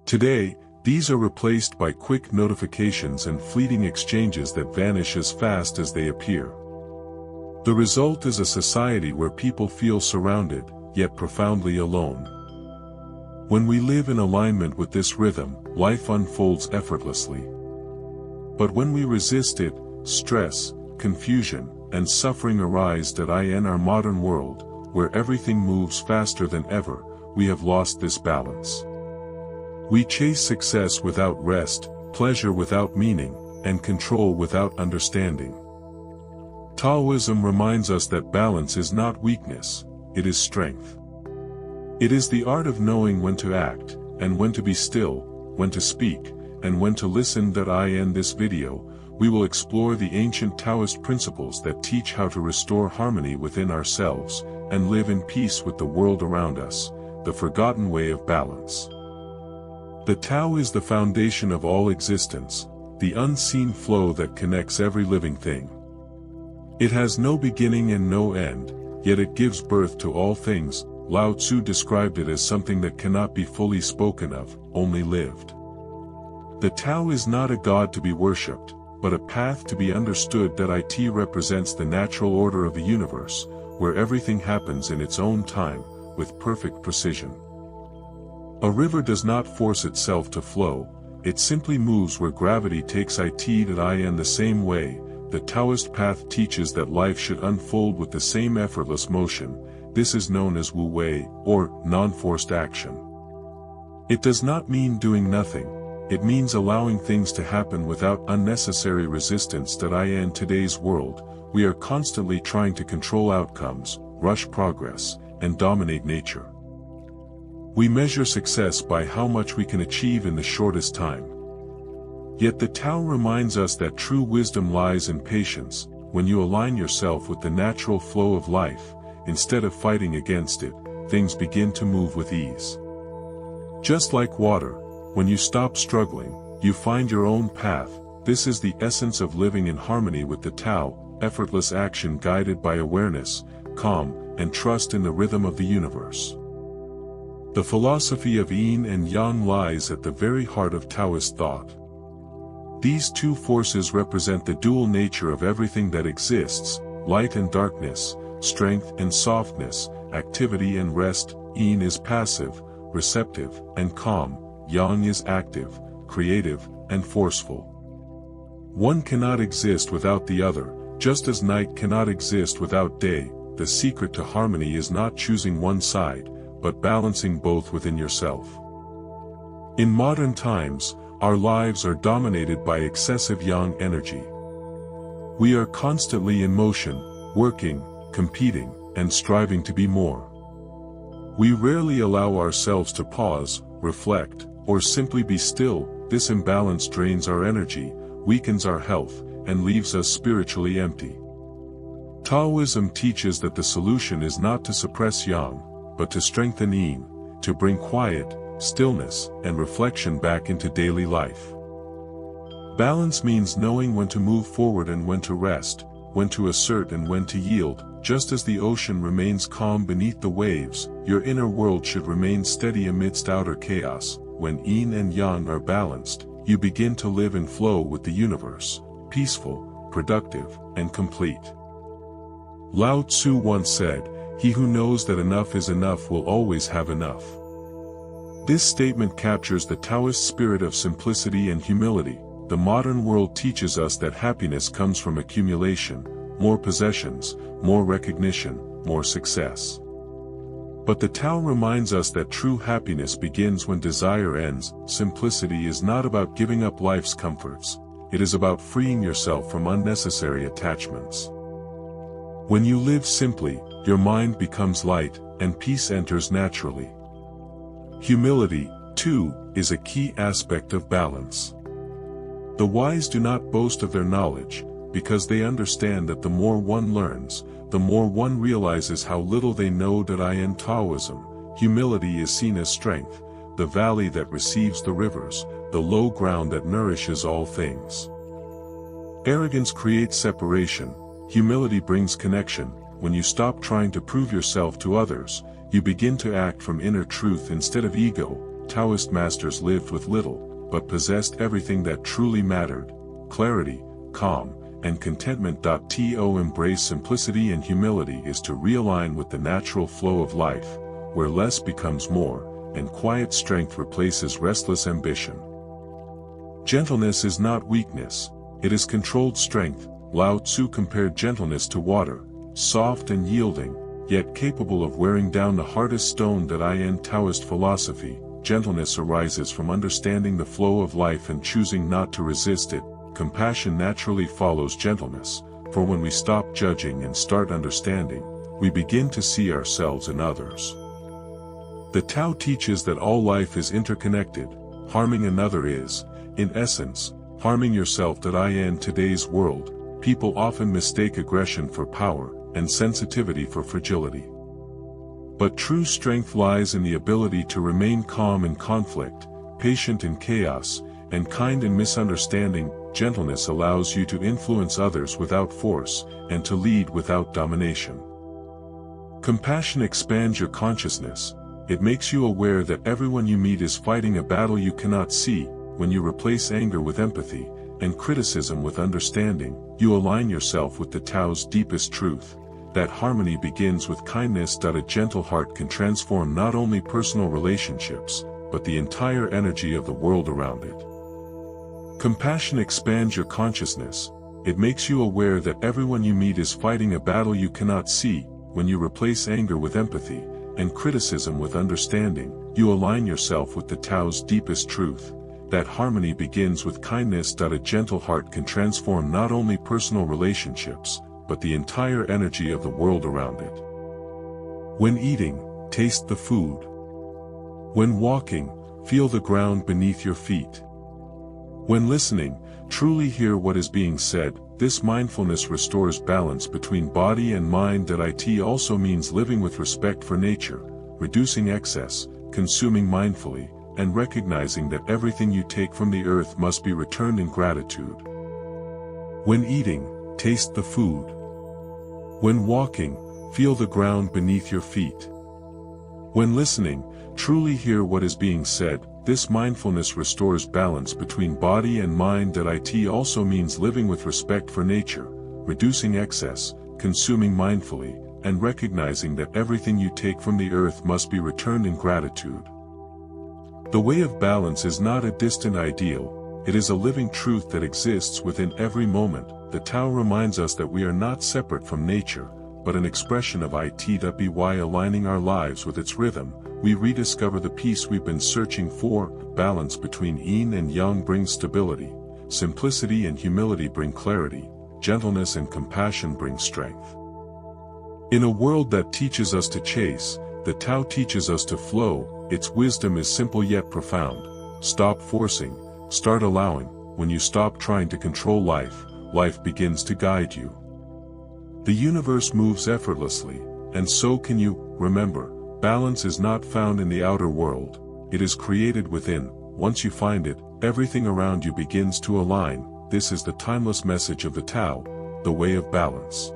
Today, these are replaced by quick notifications and fleeting exchanges that vanish as fast as they appear. The result is a society where people feel surrounded, yet profoundly alone. When we live in alignment with this rhythm, life unfolds effortlessly. But when we resist it, stress, confusion, and suffering arise. In our modern world, where everything moves faster than ever, we have lost this balance. We chase success without rest, pleasure without meaning, and control without understanding. Taoism reminds us that balance is not weakness, it is strength. It is the art of knowing when to act, and when to be still, when to speak, and when to listen. In this video, we will explore the ancient Taoist principles that teach how to restore harmony within ourselves, and live in peace with the world around us, the forgotten way of balance. The Tao is the foundation of all existence, the unseen flow that connects every living thing. It has no beginning and no end, yet it gives birth to all things. Lao Tzu described it as something that cannot be fully spoken of, only lived. The Tao is not a god to be worshipped, but a path to be understood. It represents the natural order of the universe, where everything happens in its own time, with perfect precision. A river does not force itself to flow, it simply moves where gravity takes it. In the same way, the Taoist path teaches that life should unfold with the same effortless motion. This is known as Wu Wei, or non-forced action. It does not mean doing nothing, it means allowing things to happen without unnecessary resistance. In today's world, we are constantly trying to control outcomes, rush progress, and dominate nature. We measure success by how much we can achieve in the shortest time. Yet the Tao reminds us that true wisdom lies in patience. When you align yourself with the natural flow of life, instead of fighting against it, things begin to move with ease. Just like water, when you stop struggling, you find your own path. This is the essence of living in harmony with the Tao, effortless action guided by awareness, calm, and trust in the rhythm of the universe. The philosophy of yin and yang lies at the very heart of Taoist thought. These two forces represent the dual nature of everything that exists, light and darkness, strength and softness, activity and rest. Yin is passive, receptive, and calm. Yang is active, creative, and forceful. One cannot exist without the other, just as night cannot exist without day. The secret to harmony is not choosing one side, but balancing both within yourself. In modern times, our lives are dominated by excessive yang energy. We are constantly in motion, working, competing, and striving to be more. We rarely allow ourselves to pause, reflect, or simply be still. This imbalance drains our energy, weakens our health, and leaves us spiritually empty. Taoism teaches that the solution is not to suppress yang, but to strengthen yin, to bring quiet, stillness, and reflection back into daily life. Balance means knowing when to move forward and when to rest, when to assert and when to yield. Just as the ocean remains calm beneath the waves, your inner world should remain steady amidst outer chaos. When yin and yang are balanced, you begin to live in flow with the universe, peaceful, productive, and complete. Lao Tzu once said, "He who knows that enough is enough will always have enough." This statement captures the Taoist spirit of simplicity and humility. The modern world teaches us that happiness comes from accumulation, more possessions, more recognition, more success. But the Tao reminds us that true happiness begins when desire ends. Simplicity is not about giving up life's comforts, it is about freeing yourself from unnecessary attachments. When you live simply, your mind becomes light, and peace enters naturally. Humility, too, is a key aspect of balance. The wise do not boast of their knowledge, because they understand that the more one learns, the more one realizes how little they know. In Taoism, humility is seen as strength, the valley that receives the rivers, the low ground that nourishes all things. Arrogance creates separation, humility brings connection. When you stop trying to prove yourself to others, you begin to act from inner truth instead of ego. Taoist masters lived with little, but possessed everything that truly mattered: clarity, calm, and contentment. To embrace simplicity and humility is to realign with the natural flow of life, where less becomes more, and quiet strength replaces restless ambition. Gentleness is not weakness, it is controlled strength. Lao Tzu compared gentleness to water, soft and yielding, yet capable of wearing down the hardest stone. In Taoist philosophy, gentleness arises from understanding the flow of life and choosing not to resist it. Compassion naturally follows gentleness, for when we stop judging and start understanding, we begin to see ourselves in others. The Tao teaches that all life is interconnected. Harming another is, in essence, harming yourself. In today's world, people often mistake aggression for power, and sensitivity for fragility. But true strength lies in the ability to remain calm in conflict, patient in chaos, and kind in misunderstanding. Gentleness allows you to influence others without force, and to lead without domination. Compassion expands your consciousness. It makes you aware that everyone you meet is fighting a battle you cannot see. When you replace anger with empathy, and criticism with understanding, you align yourself with the Tao's deepest truth, that harmony begins with kindness. A gentle heart can transform not only personal relationships, but the entire energy of the world around it. Compassion expands your consciousness. It makes you aware that everyone you meet is fighting a battle you cannot see. When you replace anger with empathy, and criticism with understanding, you align yourself with the Tao's deepest truth, that harmony begins with kindness. A gentle heart can transform not only personal relationships, but the entire energy of the world around it. When eating, taste the food. When walking, feel the ground beneath your feet. When listening, truly hear what is being said. This mindfulness restores balance between body and mind. It also means living with respect for nature, reducing excess, consuming mindfully, and recognizing that everything you take from the earth must be returned in gratitude. When eating, taste the food. When walking, feel the ground beneath your feet. When listening, truly hear what is being said. This mindfulness restores balance between body and mind. It also means living with respect for nature, reducing excess, consuming mindfully, and recognizing that everything you take from the earth must be returned in gratitude. The way of balance is not a distant ideal, it is a living truth that exists within every moment. The Tao reminds us that we are not separate from nature, but an expression of it. By aligning our lives with its rhythm, we rediscover the peace we've been searching for. Balance between yin and yang brings stability, simplicity and humility bring clarity, gentleness and compassion bring strength. In a world that teaches us to chase, the Tao teaches us to flow. Its wisdom is simple yet profound. Stop forcing, start allowing. When you stop trying to control life, life begins to guide you. The universe moves effortlessly, and so can you. Remember, balance is not found in the outer world, it is created within. Once you find it, everything around you begins to align. This is the timeless message of the Tao, the way of balance.